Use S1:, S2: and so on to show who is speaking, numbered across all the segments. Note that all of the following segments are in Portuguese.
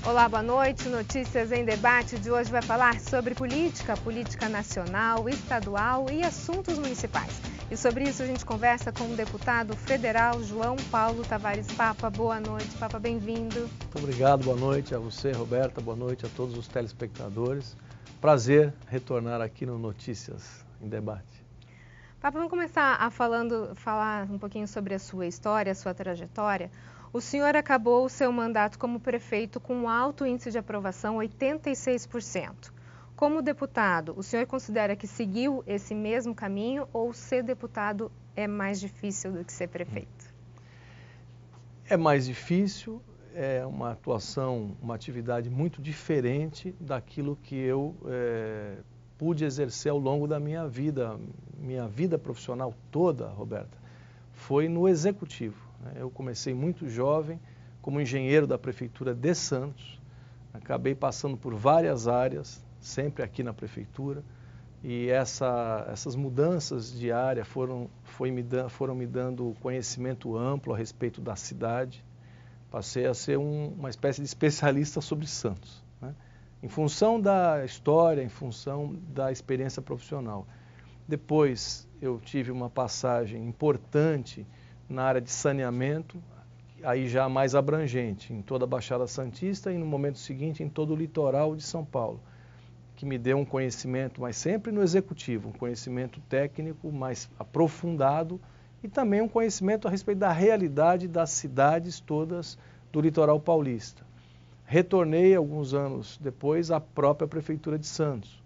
S1: Olá, boa noite. Notícias em Debate de hoje vai falar sobre política nacional, estadual e assuntos municipais. E sobre isso a gente conversa com o deputado federal João Paulo Tavares Papa. Boa noite, Papa, bem-vindo.
S2: Muito obrigado, boa noite a você, Roberta, boa noite a todos os telespectadores. Prazer retornar aqui no Notícias em Debate.
S1: Papa, vamos começar falar um pouquinho sobre a sua história, a sua trajetória. O senhor acabou o seu mandato como prefeito com um alto índice de aprovação, 86%. Como deputado, o senhor considera que seguiu esse mesmo caminho ou ser deputado é mais difícil do que ser prefeito?
S2: É mais difícil, é uma atuação, uma atividade muito diferente daquilo que eu pude exercer ao longo da minha vida profissional toda, Roberta, foi no executivo. Eu comecei muito jovem como engenheiro da Prefeitura de Santos, acabei passando por várias áreas, sempre aqui na Prefeitura, e essas mudanças de área foram me dando conhecimento amplo a respeito da cidade, passei a ser uma espécie de especialista sobre Santos, né? Em função da história, em função da experiência profissional. Depois eu tive uma passagem importante na área de saneamento, aí já mais abrangente, em toda a Baixada Santista e no momento seguinte em todo o litoral de São Paulo, que me deu um conhecimento, mas sempre no executivo, um conhecimento técnico mais aprofundado e também um conhecimento a respeito da realidade das cidades todas do litoral paulista. Retornei alguns anos depois à própria Prefeitura de Santos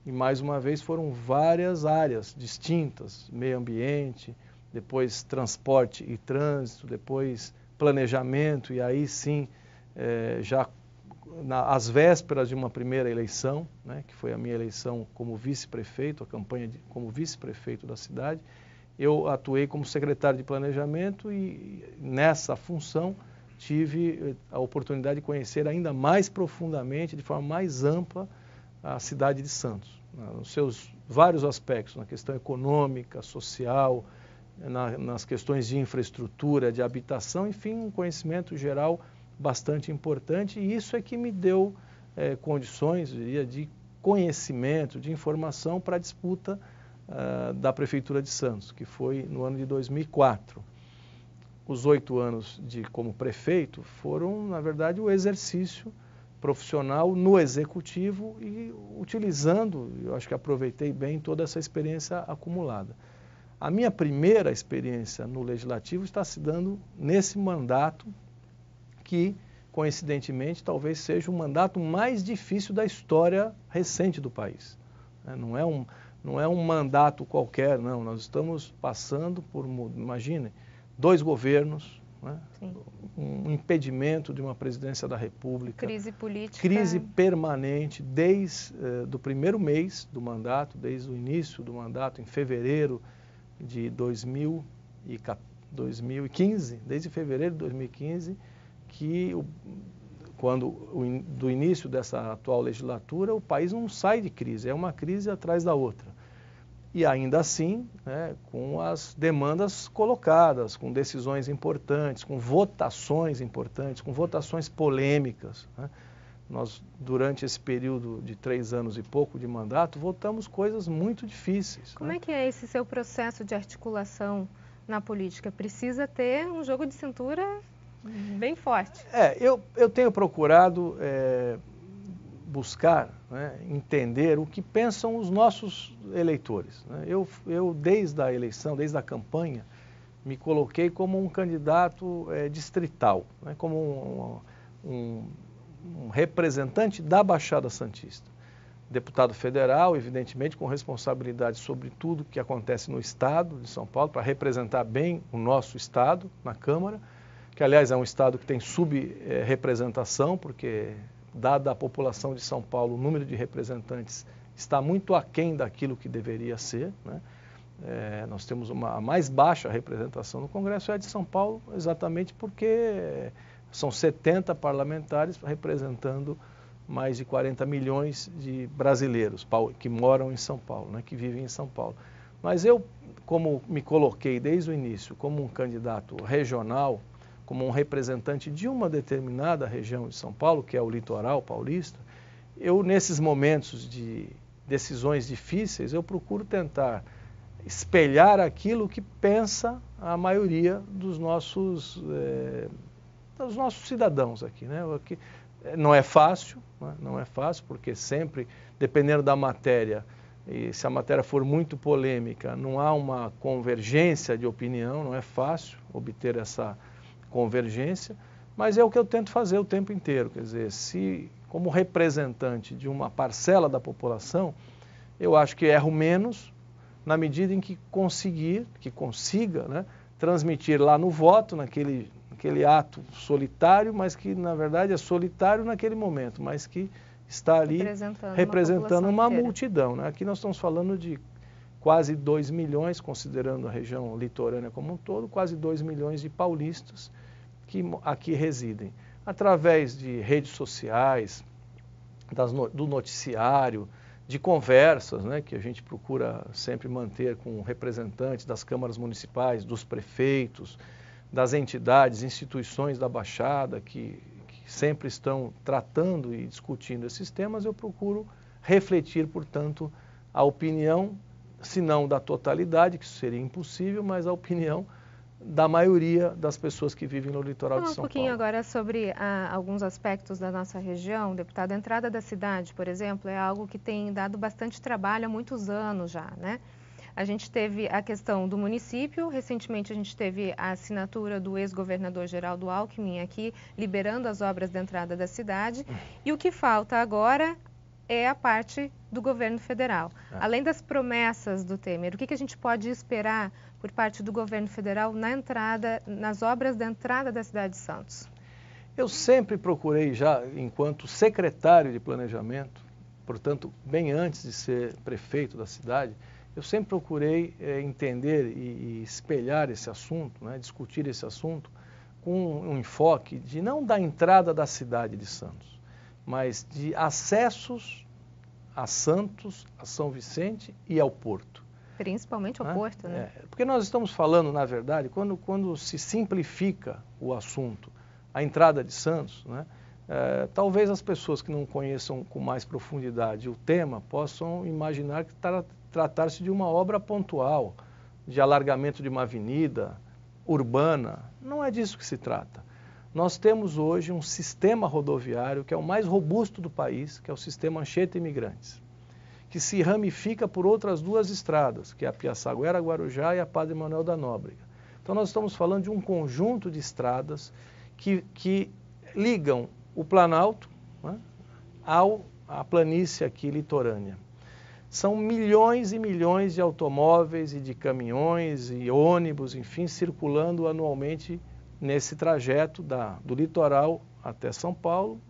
S2: e mais uma vez foram várias áreas distintas, meio ambiente, depois transporte e trânsito, depois planejamento e aí sim, já às vésperas de uma primeira eleição, né, que foi a minha eleição como vice-prefeito, a campanha como vice-prefeito da cidade, eu atuei como secretário de planejamento e nessa função tive a oportunidade de conhecer ainda mais profundamente, de forma mais ampla, a cidade de Santos, nos seus vários aspectos, na questão econômica, social, nas questões de infraestrutura, de habitação, enfim, um conhecimento geral bastante importante e isso é que me deu condições, diria, de conhecimento, de informação para a disputa da Prefeitura de Santos, que foi no ano de 2004. Os 8 anos como prefeito foram, na verdade, o exercício profissional no executivo e utilizando, eu acho que aproveitei bem toda essa experiência acumulada. A minha primeira experiência no Legislativo está se dando nesse mandato que, coincidentemente, talvez seja o mandato mais difícil da história recente do país. Não é um mandato qualquer, não. Nós estamos passando por, imagine, 2 governos, né? Um impedimento de uma presidência da República.
S1: Crise política.
S2: Crise permanente desde do primeiro mês do mandato, desde o início do mandato, em fevereiro de 2015, desde fevereiro de 2015, do início dessa atual legislatura, o país não sai de crise, é uma crise atrás da outra. E ainda assim, né, com as demandas colocadas, com decisões importantes, com votações importantes, com votações polêmicas, né? Nós, durante esse período de 3 anos e pouco de mandato, votamos coisas muito difíceis.
S1: Como é que é esse seu processo de articulação na política? Precisa ter um jogo de cintura bem forte.
S2: Eu tenho procurado buscar, né, entender o que pensam os nossos eleitores, né? Eu, desde a eleição, desde a campanha, me coloquei como um candidato distrital, né, como um representante da Baixada Santista. Deputado federal, evidentemente, com responsabilidade sobre tudo que acontece no estado de São Paulo, para representar bem o nosso estado na Câmara, que, aliás, é um estado que tem sub-representação, porque, dada a população de São Paulo, o número de representantes está muito aquém daquilo que deveria ser, né? Nós temos a mais baixa representação no Congresso é a de São Paulo, exatamente porque são 70 parlamentares representando mais de 40 milhões de brasileiros que moram em São Paulo, né, que vivem em São Paulo. Mas eu, como me coloquei desde o início como um candidato regional, como um representante de uma determinada região de São Paulo, que é o litoral paulista, eu, nesses momentos de decisões difíceis, eu procuro tentar espelhar aquilo que pensa a maioria dos nossos cidadãos aqui, né? Não é fácil, né? Não é fácil, porque sempre, dependendo da matéria, e se a matéria for muito polêmica, não há uma convergência de opinião, não é fácil obter essa convergência, mas é o que eu tento fazer o tempo inteiro. Quer dizer, se como representante de uma parcela da população, eu acho que erro menos na medida em que consiga, né, transmitir lá no voto, naquele ato solitário, mas que na verdade é solitário naquele momento, mas que está ali representando uma multidão, né? Aqui nós estamos falando de quase 2 milhões, considerando a região litorânea como um todo, quase 2 milhões de paulistas que aqui residem. Através de redes sociais, do noticiário, de conversas, né, que a gente procura sempre manter com representantes das câmaras municipais, dos prefeitos, das entidades, instituições da Baixada, que sempre estão tratando e discutindo esses temas, eu procuro refletir, portanto, a opinião, se não da totalidade, que isso seria impossível, mas a opinião da maioria das pessoas que vivem no litoral de São Paulo.
S1: Fala um pouquinho agora sobre alguns aspectos da nossa região. Deputado, a entrada da cidade, por exemplo, é algo que tem dado bastante trabalho há muitos anos já, né? A gente teve a questão do município, recentemente a gente teve a assinatura do ex-governador Geraldo Alckmin aqui, liberando as obras de entrada da cidade, e o que falta agora é a parte do governo federal. Além das promessas do Temer, o que a gente pode esperar por parte do governo federal nas obras de entrada da cidade de Santos?
S2: Eu sempre procurei já, enquanto secretário de planejamento, portanto, bem antes de ser prefeito da cidade, eu sempre procurei entender e espelhar esse assunto, né, discutir esse assunto com um enfoque de não da entrada da cidade de Santos, mas de acessos a Santos, a São Vicente e ao Porto.
S1: Principalmente ao Porto, né?
S2: Porque nós estamos falando, na verdade, quando se simplifica o assunto, a entrada de Santos, né, talvez as pessoas que não conheçam com mais profundidade o tema possam imaginar que tratar-se de uma obra pontual, de alargamento de uma avenida urbana. Não é disso que se trata. Nós temos hoje um sistema rodoviário que é o mais robusto do país, que é o sistema Anchieta Imigrantes, que se ramifica por outras duas estradas, que é a Piaçaguera-Guarujá e a Padre Manuel da Nóbrega. Então nós estamos falando de um conjunto de estradas que ligam o Planalto, né, à planície aqui litorânea. São milhões e milhões de automóveis e de caminhões e ônibus, enfim, circulando anualmente nesse trajeto do litoral até São Paulo,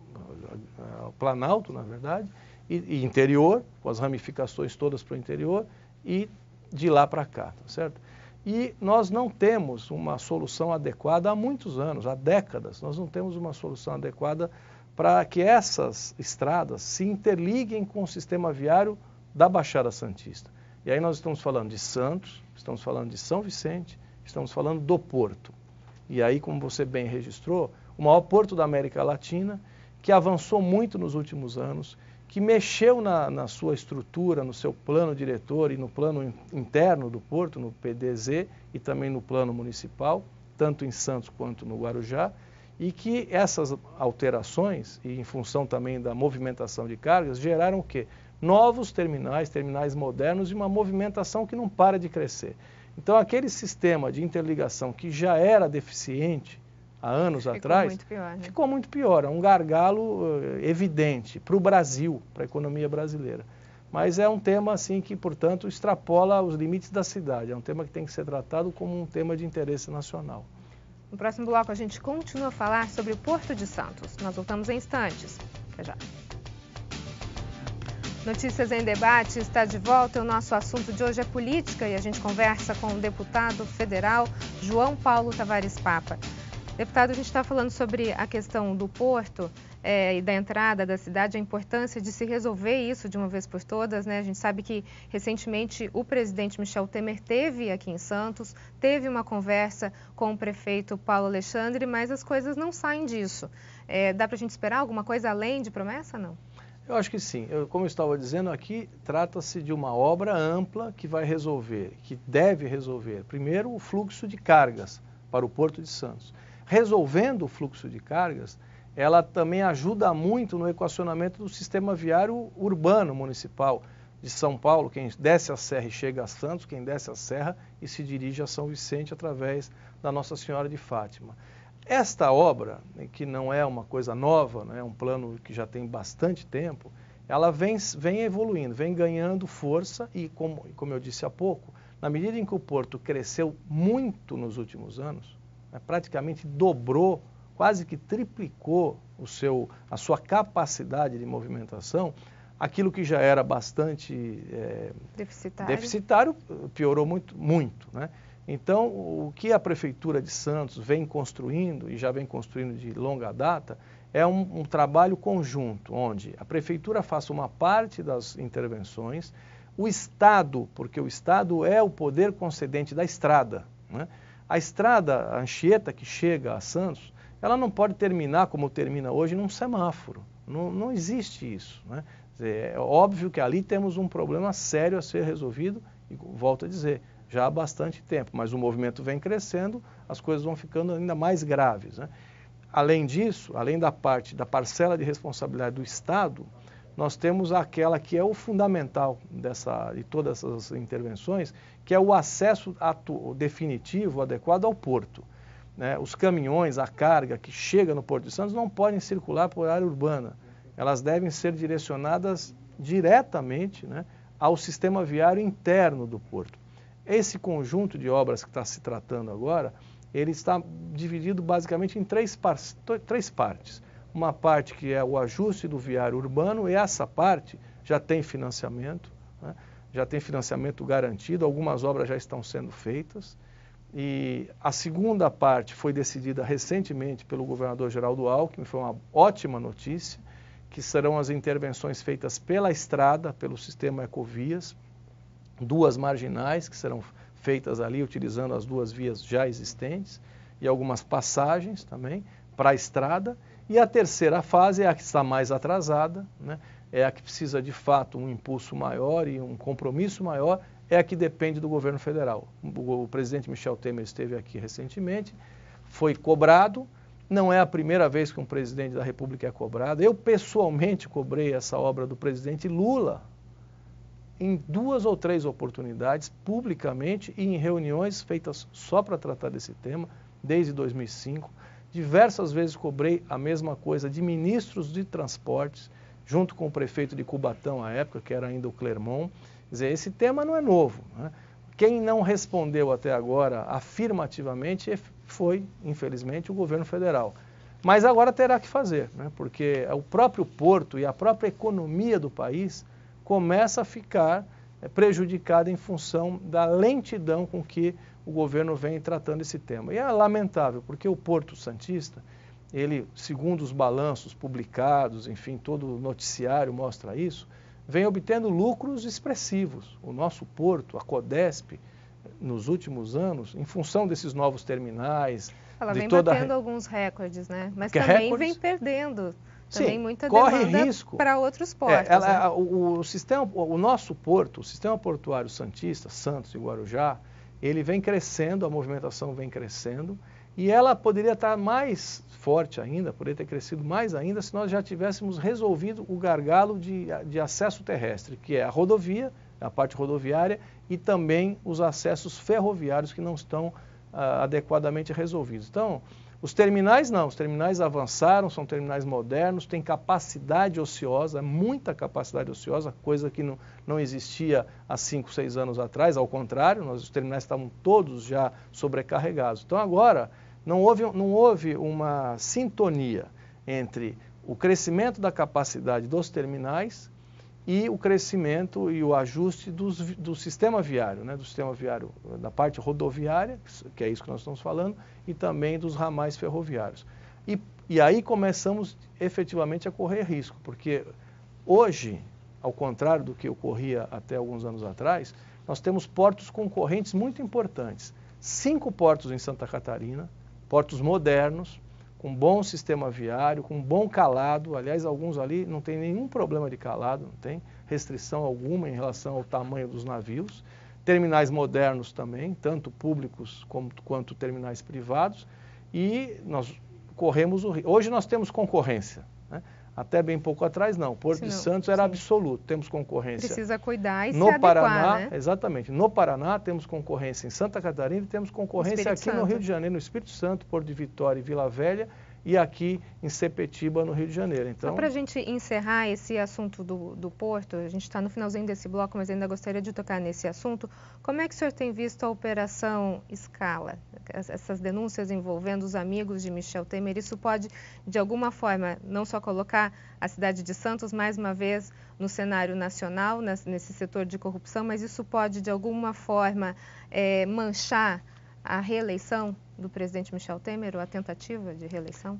S2: Planalto, na verdade, e interior, com as ramificações todas para o interior, e de lá para cá, tá certo? E nós não temos uma solução adequada há muitos anos, há décadas, nós não temos uma solução adequada para que essas estradas se interliguem com o sistema viário da Baixada Santista. E aí nós estamos falando de Santos, estamos falando de São Vicente, estamos falando do Porto. E aí, como você bem registrou, o maior porto da América Latina, que avançou muito nos últimos anos, que mexeu na sua estrutura, no seu plano diretor e no plano interno do porto, no PDZ e também no plano municipal, tanto em Santos quanto no Guarujá, e que essas alterações, e em função também da movimentação de cargas, geraram o quê? Novos terminais modernos e uma movimentação que não para de crescer. Então, aquele sistema de interligação que já era deficiente há anos atrás, ficou muito pior. É um gargalo evidente para o Brasil, para a economia brasileira. Mas é um tema assim que, portanto, extrapola os limites da cidade. É um tema que tem que ser tratado como um tema de interesse nacional.
S1: No próximo bloco, a gente continua a falar sobre o Porto de Santos. Nós voltamos em instantes. Até já. Notícias em Debate está de volta. O nosso assunto de hoje é política e a gente conversa com o deputado federal João Paulo Tavares Papa. Deputado, a gente está falando sobre a questão do porto e da entrada da cidade, a importância de se resolver isso de uma vez por todas, né? A gente sabe que recentemente o presidente Michel Temer esteve aqui em Santos, teve uma conversa com o prefeito Paulo Alexandre, mas as coisas não saem disso. Dá para a gente esperar alguma coisa além de promessa, não?
S2: Eu acho que sim. Como eu estava dizendo aqui, trata-se de uma obra ampla que vai resolver, que deve resolver, primeiro, o fluxo de cargas para o Porto de Santos. Resolvendo o fluxo de cargas, ela também ajuda muito no equacionamento do sistema viário urbano municipal de São Paulo. Quem desce a serra e chega a Santos, quem desce a serra e se dirige a São Vicente através da Nossa Senhora de Fátima. Esta obra, que não é uma coisa nova, é um plano que já tem bastante tempo, ela vem evoluindo, vem ganhando força e, como eu disse há pouco, na medida em que o porto cresceu muito nos últimos anos, praticamente dobrou, quase que triplicou a sua capacidade de movimentação, aquilo que já era bastante deficitário piorou muito, né? Então, o que a Prefeitura de Santos vem construindo, e já vem construindo de longa data, é um trabalho conjunto, onde a Prefeitura faça uma parte das intervenções, o Estado, porque o Estado é o poder concedente da estrada, né? A estrada, a Anchieta que chega a Santos, ela não pode terminar como termina hoje num semáforo, não existe isso, né? É óbvio que ali temos um problema sério a ser resolvido, e volto a dizer, já há bastante tempo, mas o movimento vem crescendo, as coisas vão ficando ainda mais graves, né? Além disso, além da parcela de responsabilidade do Estado, nós temos aquela que é o fundamental de todas essas intervenções, que é o acesso definitivo, adequado ao porto, né? Os caminhões, a carga que chega no Porto de Santos não podem circular por área urbana, elas devem ser direcionadas diretamente, né, ao sistema viário interno do porto. Esse conjunto de obras que está se tratando agora, ele está dividido basicamente em três partes. Uma parte que é o ajuste do viário urbano, e essa parte já tem financiamento, né? Já tem financiamento garantido, algumas obras já estão sendo feitas. E a segunda parte foi decidida recentemente pelo governador Geraldo Alckmin, foi uma ótima notícia, que serão as intervenções feitas pela estrada, pelo sistema Ecovias, 2 marginais que serão feitas ali utilizando as 2 vias já existentes e algumas passagens também para a estrada. E a terceira fase é a que está mais atrasada, né? É a que precisa de fato um impulso maior e um compromisso maior, é a que depende do governo federal. O presidente Michel Temer esteve aqui recentemente, foi cobrado, não é a primeira vez que um presidente da República é cobrado. Eu pessoalmente cobrei essa obra do presidente Lula em 2 ou 3 oportunidades, publicamente e em reuniões feitas só para tratar desse tema, desde 2005. Diversas vezes cobrei a mesma coisa de ministros de transportes, junto com o prefeito de Cubatão à época, que era ainda o Clermont. Quer dizer, esse tema não é novo, né? Quem não respondeu até agora afirmativamente foi, infelizmente, o governo federal. Mas agora terá que fazer, né? Porque o próprio porto e a própria economia do país começa a ficar prejudicada em função da lentidão com que o governo vem tratando esse tema. E é lamentável, porque o Porto Santista, ele, segundo os balanços publicados, enfim, todo o noticiário mostra isso, vem obtendo lucros expressivos. O nosso porto, a Codesp, nos últimos anos, em função desses novos terminais...
S1: Ela vem batendo alguns recordes, né? Mas também vem perdendo. Também muita demanda para outros portos. Né?
S2: O nosso porto, o sistema portuário santista, Santos e Guarujá, ele vem crescendo, a movimentação vem crescendo, e ela poderia estar mais forte ainda, poderia ter crescido mais ainda, se nós já tivéssemos resolvido o gargalo de acesso terrestre, que é a rodovia, a parte rodoviária, e também os acessos ferroviários que não estão adequadamente resolvidos. Então, os terminais não, os terminais avançaram, são terminais modernos, têm capacidade ociosa, muita capacidade ociosa, coisa que não existia há 5, 6 anos atrás, ao contrário, os terminais estavam todos já sobrecarregados. Então agora, não houve uma sintonia entre o crescimento da capacidade dos terminais e o crescimento e o ajuste do sistema viário, né, do sistema viário da parte rodoviária, que é isso que nós estamos falando, e também dos ramais ferroviários. E aí começamos efetivamente a correr risco, porque hoje, ao contrário do que ocorria até alguns anos atrás, nós temos portos concorrentes muito importantes. 5 portos em Santa Catarina, portos modernos, com bom sistema viário, com bom calado. Aliás, alguns ali não tem nenhum problema de calado, não tem restrição alguma em relação ao tamanho dos navios. Terminais modernos também, tanto públicos quanto terminais privados. E nós corremos o risco. Hoje nós temos concorrência, né? Até bem pouco atrás não. Porto de Santos era absoluto, temos concorrência.
S1: Precisa cuidar e
S2: no
S1: se adequar,
S2: Paraná,
S1: né?
S2: Exatamente. No Paraná temos concorrência em Santa Catarina e temos concorrência aqui no Rio de Janeiro, no Espírito Santo, Porto de Vitória e Vila Velha, e aqui em Sepetiba, no Rio de Janeiro. Então,
S1: só para a gente encerrar esse assunto do Porto, a gente está no finalzinho desse bloco, mas ainda gostaria de tocar nesse assunto. Como é que o senhor tem visto a Operação Scala? Essas denúncias envolvendo os amigos de Michel Temer, isso pode, de alguma forma, não só colocar a cidade de Santos, mais uma vez, no cenário nacional, nesse setor de corrupção, mas isso pode, de alguma forma, manchar a reeleição do presidente Michel Temer, ou a tentativa de reeleição?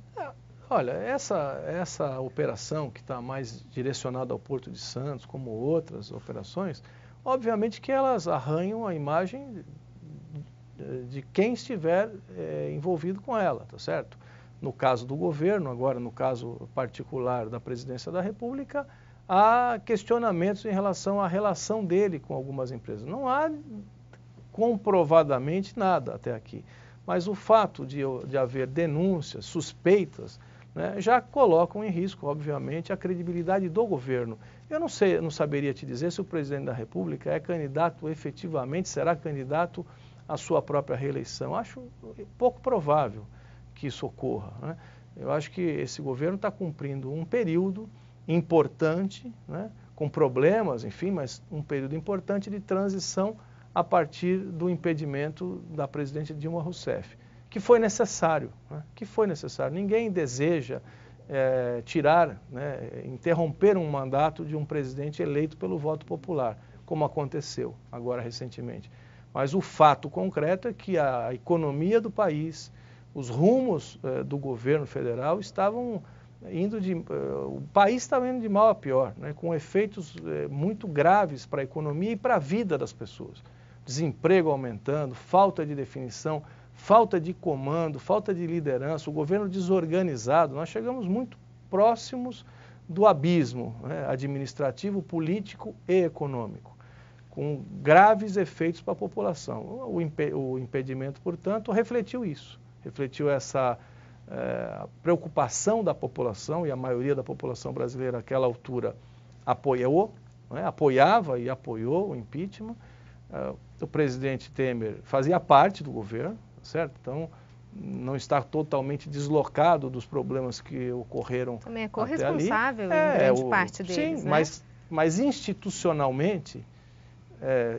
S2: Olha, essa operação que está mais direcionada ao Porto de Santos, como outras operações, obviamente que elas arranham a imagem de quem estiver envolvido com ela, tá certo? No caso do governo, agora no caso particular da presidência da República, há questionamentos em relação à relação dele com algumas empresas. Não há comprovadamente nada até aqui, mas o fato de haver denúncias, suspeitas, né, já colocam em risco, obviamente, a credibilidade do governo. Eu não saberia te dizer se o presidente da República é candidato efetivamente, será candidato à sua própria reeleição. Acho pouco provável que isso ocorra, né? Eu acho que esse governo está cumprindo um período importante, né, com problemas, enfim, mas um período importante de transição a partir do impedimento da presidente Dilma Rousseff, que foi necessário, né? Que foi necessário. Ninguém deseja tirar, né, interromper um mandato de um presidente eleito pelo voto popular, como aconteceu agora recentemente. Mas o fato concreto é que a economia do país, os rumos do governo federal estavam indo o país estava indo de mal a pior, né, com efeitos muito graves para a economia e para a vida das pessoas. Desemprego aumentando, falta de definição, falta de comando, falta de liderança, o governo desorganizado. Nós chegamos muito próximos do abismo, né, administrativo, político e econômico, com graves efeitos para a população. O impedimento, portanto, refletiu isso, refletiu essa preocupação da população, e a maioria da população brasileira naquela altura apoiou, né, apoiava e apoiou o impeachment. O presidente Temer fazia parte do governo, certo? Então, não está totalmente deslocado dos problemas que ocorreram até ali.
S1: Também é corresponsável em grande parte deles,
S2: sim,
S1: né?
S2: mas institucionalmente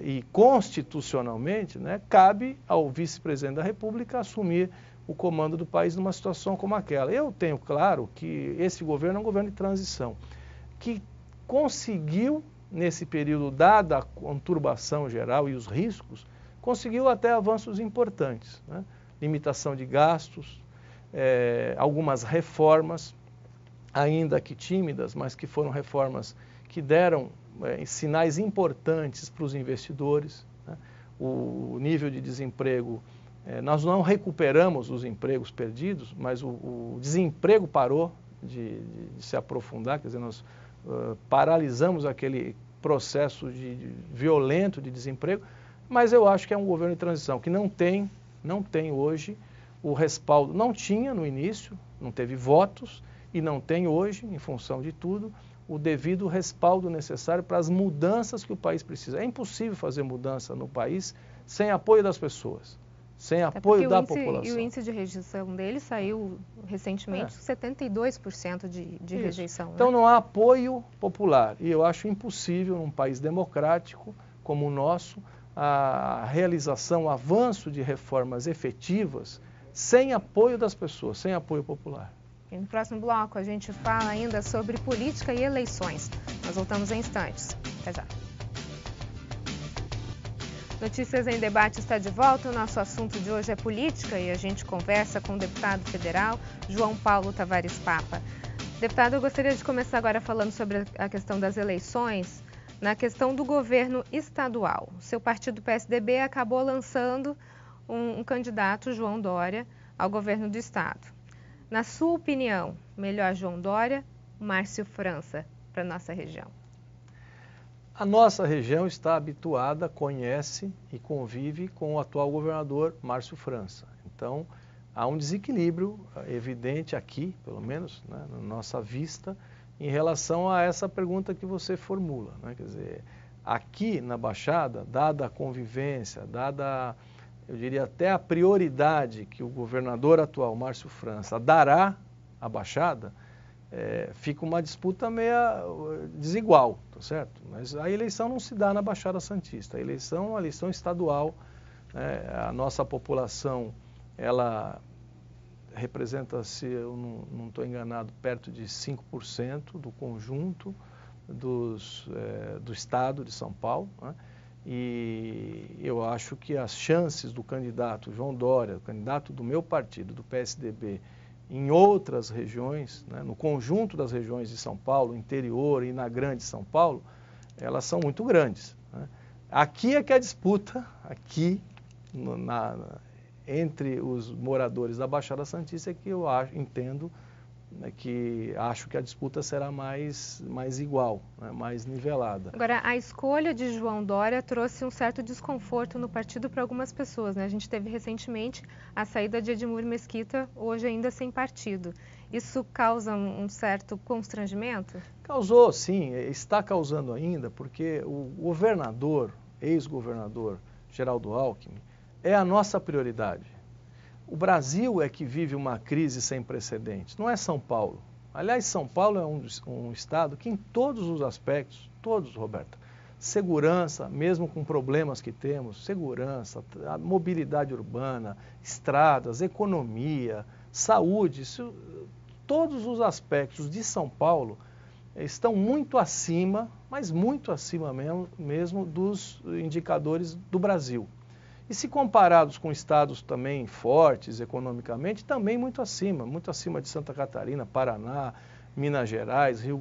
S2: e constitucionalmente, né, cabe ao vice-presidente da República assumir o comando do país numa situação como aquela. Eu tenho claro que esse governo é um governo de transição, que conseguiu, nesse período, dada a conturbação geral e os riscos, conseguiu até avanços importantes, né? Limitação de gastos, algumas reformas, ainda que tímidas, mas que foram reformas que deram sinais importantes para os investidores, né? O nível de desemprego, nós não recuperamos os empregos perdidos, mas o desemprego parou de se aprofundar, quer dizer, nós paralisamos aquele processo violento de desemprego, mas eu acho que é um governo de transição que não tem hoje o respaldo, não tinha no início, não teve votos e não tem hoje, em função de tudo, o devido respaldo necessário para as mudanças que o país precisa. É impossível fazer mudança no país sem apoio das pessoas, sem apoio da população.
S1: E o índice de rejeição dele saiu recentemente 72% de rejeição.
S2: Então,
S1: né?
S2: Não há apoio popular, e eu acho impossível, num país democrático como o nosso, a realização, o avanço de reformas efetivas sem apoio das pessoas, sem apoio popular.
S1: E no próximo bloco a gente fala ainda sobre política e eleições. Nós voltamos em instantes. Até já. Notícias em Debate está de volta. O nosso assunto de hoje é política e a gente conversa com o deputado federal João Paulo Tavares Papa. Deputado, eu gostaria de começar agora falando sobre a questão das eleições, na questão do governo estadual. O seu partido PSDB acabou lançando um candidato, João Dória, ao governo do estado. Na sua opinião, melhor João Dória ou Márcio França para a nossa região?
S2: A nossa região está habituada, conhece e convive com o atual governador Márcio França. Então, há um desequilíbrio evidente aqui, pelo menos, né, na nossa vista, em relação a essa pergunta que você formula, né? Quer dizer, aqui na Baixada, dada a convivência, dada, eu diria até a prioridade que o governador atual, Márcio França, dará à Baixada, fica uma disputa meia desigual, tá certo? Mas a eleição não se dá na Baixada Santista, a eleição é uma eleição estadual, né? A nossa população, ela representa, se eu não estou enganado, perto de 5% do conjunto do estado de São Paulo, né? E eu acho que as chances do candidato João Dória, candidato do meu partido, do PSDB, em outras regiões, né, no conjunto das regiões de São Paulo, interior e na grande São Paulo, elas são muito grandes, né? Aqui é que a disputa, aqui entre os moradores da Baixada Santista, é que eu entendo, né, que acho que a disputa será mais igual, né, mais nivelada.
S1: Agora, a escolha de João Dória trouxe um certo desconforto no partido para algumas pessoas, né? A gente teve recentemente a saída de Edmur Mesquita, hoje ainda sem partido. Isso causa um certo constrangimento?
S2: Causou, sim, está causando ainda, porque o governador, ex-governador Geraldo Alckmin, é a nossa prioridade. O Brasil é que vive uma crise sem precedentes, não é São Paulo. Aliás, São Paulo é um estado que em todos os aspectos, todos, Roberta, segurança, mesmo com problemas que temos, segurança, a mobilidade urbana, estradas, economia, saúde, todos os aspectos de São Paulo estão muito acima, mas muito acima mesmo dos indicadores do Brasil. E se comparados com estados também fortes economicamente, também muito acima de Santa Catarina, Paraná, Minas Gerais, Rio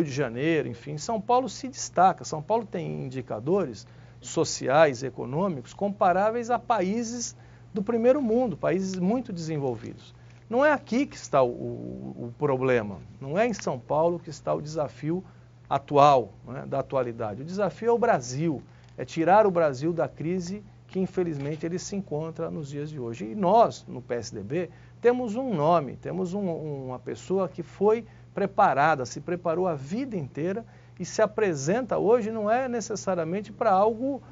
S2: de Janeiro, enfim. São Paulo se destaca. São Paulo tem indicadores sociais e econômicos comparáveis a países do primeiro mundo, países muito desenvolvidos. Não é aqui que está o problema, não é em São Paulo que está o desafio atual, né, da atualidade. O desafio é o Brasil, é tirar o Brasil da crise que infelizmente ele se encontra nos dias de hoje. E nós, no PSDB, temos um nome, temos uma pessoa que foi preparada, se preparou a vida inteira e se apresenta hoje, não é necessariamente para algo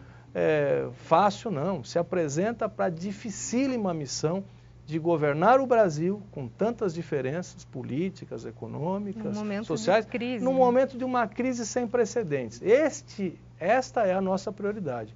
S2: fácil, não. Se apresenta para a dificílima missão de governar o Brasil com tantas diferenças políticas, econômicas, sociais, num momento de uma crise sem precedentes. Esta é a nossa prioridade.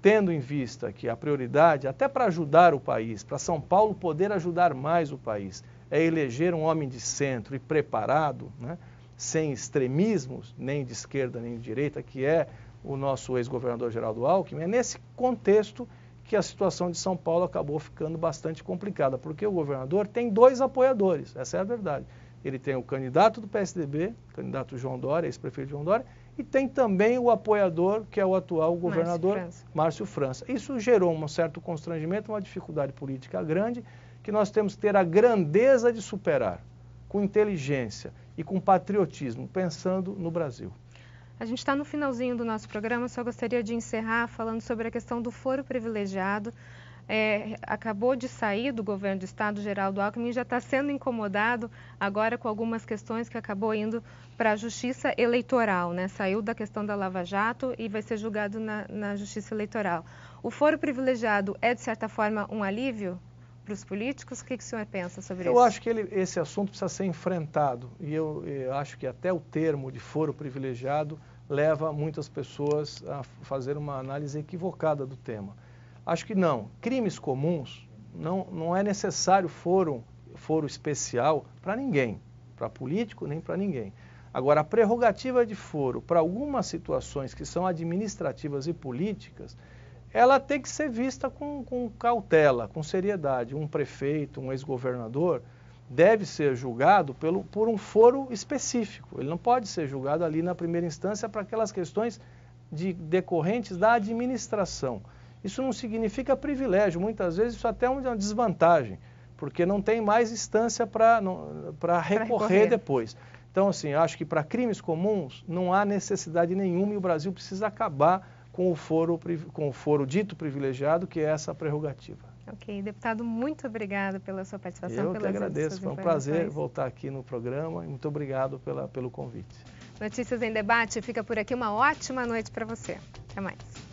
S2: Tendo em vista que a prioridade, até para ajudar o país, para São Paulo poder ajudar mais o país, é eleger um homem de centro e preparado, né, sem extremismos, nem de esquerda nem de direita, que é o nosso ex-governador Geraldo Alckmin, é nesse contexto que a situação de São Paulo acabou ficando bastante complicada, porque o governador tem dois apoiadores, essa é a verdade. Ele tem o candidato do PSDB, candidato João Dória, ex-prefeito João Dória, e tem também o apoiador, que é o atual governador Márcio França. Isso gerou um certo constrangimento, uma dificuldade política grande, que nós temos que ter a grandeza de superar, com inteligência e com patriotismo, pensando no Brasil.
S1: A gente está no finalzinho do nosso programa, só gostaria de encerrar falando sobre a questão do foro privilegiado. Acabou de sair do governo do estado, Geraldo Alckmin, já está sendo incomodado agora com algumas questões que acabou indo para a justiça eleitoral, né? Saiu da questão da Lava Jato e vai ser julgado na justiça eleitoral. O foro privilegiado é, de certa forma, um alívio para os políticos? O que o senhor pensa sobre isso?
S2: Eu acho que esse assunto precisa ser enfrentado e eu acho que até o termo de foro privilegiado leva muitas pessoas a fazer uma análise equivocada do tema. Acho que não. Crimes comuns, não é necessário foro foro especial para ninguém, para político nem para ninguém. Agora, a prerrogativa de foro para algumas situações que são administrativas e políticas, ela tem que ser vista com cautela, com seriedade. Um prefeito, um ex-governador, deve ser julgado por um foro específico. Ele não pode ser julgado ali na primeira instância para aquelas questões decorrentes da administração. Isso não significa privilégio, muitas vezes isso até é uma desvantagem, porque não tem mais instância para recorrer depois. Então, assim, acho que para crimes comuns não há necessidade nenhuma e o Brasil precisa acabar com o foro dito privilegiado, que é essa prerrogativa.
S1: Ok, deputado, muito obrigada pela sua participação.
S2: Eu que agradeço, foi um prazer voltar aqui no programa e muito obrigado pelo convite.
S1: Notícias em Debate fica por aqui, uma ótima noite para você. Até mais.